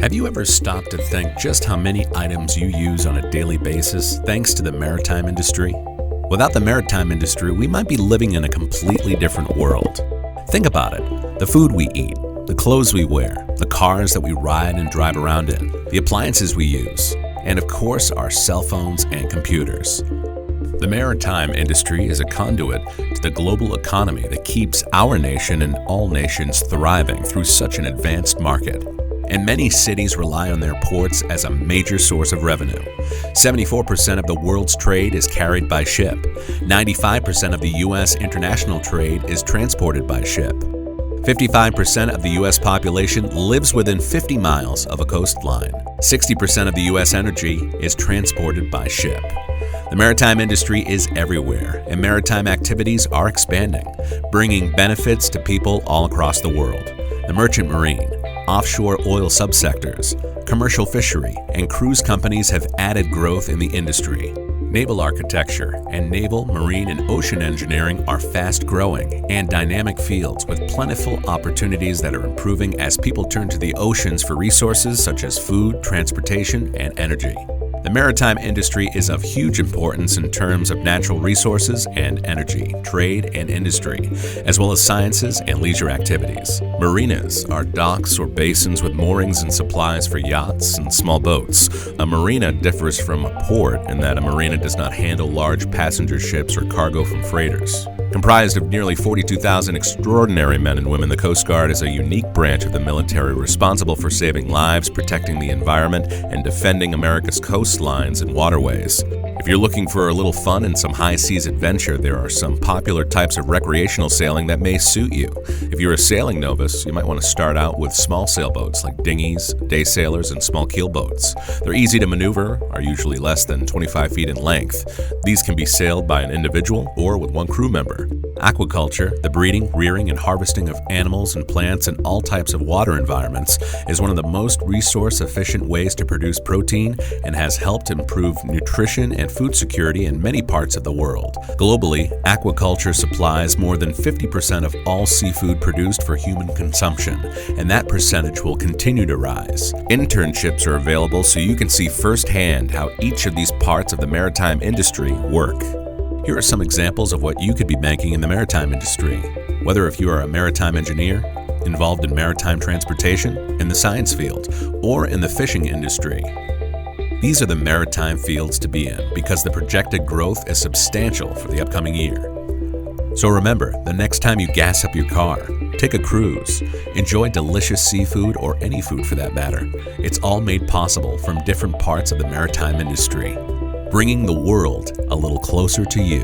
Have you ever stopped to think just how many items you use on a daily basis thanks to the maritime industry? Without the maritime industry, we might be living in a completely different world. Think about it. The food we eat, the clothes we wear, the cars that we ride and drive around in, the appliances we use, and of course our cell phones and computers. The maritime industry is a conduit to the global economy that keeps our nation and all nations thriving through such an advanced market. And many cities rely on their ports as a major source of revenue. 74% of the world's trade is carried by ship. 95% of the U.S. international trade is transported by ship. 55% of the U.S. population lives within 50 miles of a coastline. 60% of the U.S. energy is transported by ship. The maritime industry is everywhere, and maritime activities are expanding, bringing benefits to people all across the world. The merchant marine, offshore oil subsectors, commercial fishery, and cruise companies have added growth in the industry. Naval architecture and naval, marine, and ocean engineering are fast-growing and dynamic fields with plentiful opportunities that are improving as people turn to the oceans for resources such as food, transportation, and energy. The maritime industry is of huge importance in terms of natural resources and energy, trade and industry, as well as sciences and leisure activities. Marinas are docks or basins with moorings and supplies for yachts and small boats. A marina differs from a port in that a marina does not handle large passenger ships or cargo from freighters. Comprised of nearly 42,000 extraordinary men and women, the Coast Guard is a unique branch of the military responsible for saving lives, protecting the environment, and defending America's coastlines and waterways. If you're looking for a little fun and some high-seas adventure, there are some popular types of recreational sailing that may suit you. If you're a sailing novice, you might want to start out with small sailboats like dinghies, day sailors, and small keelboats. They're easy to maneuver, are usually less than 25 feet in length. These can be sailed by an individual or with one crew member. Aquaculture, the breeding, rearing, and harvesting of animals and plants in all types of water environments, is one of the most resource-efficient ways to produce protein and has helped improve nutrition and food security in many parts of the world. Globally, aquaculture supplies more than 50% of all seafood produced for human consumption, and that percentage will continue to rise. Internships are available so you can see firsthand how each of these parts of the maritime industry work. Here are some examples of what you could be making in the maritime industry. Whether if you are a maritime engineer, involved in maritime transportation, in the science field, or in the fishing industry. These are the maritime fields to be in because the projected growth is substantial for the upcoming year. So remember, the next time you gas up your car, take a cruise, enjoy delicious seafood or any food for that matter. It's all made possible from different parts of the maritime industry, bringing the world a little closer to you.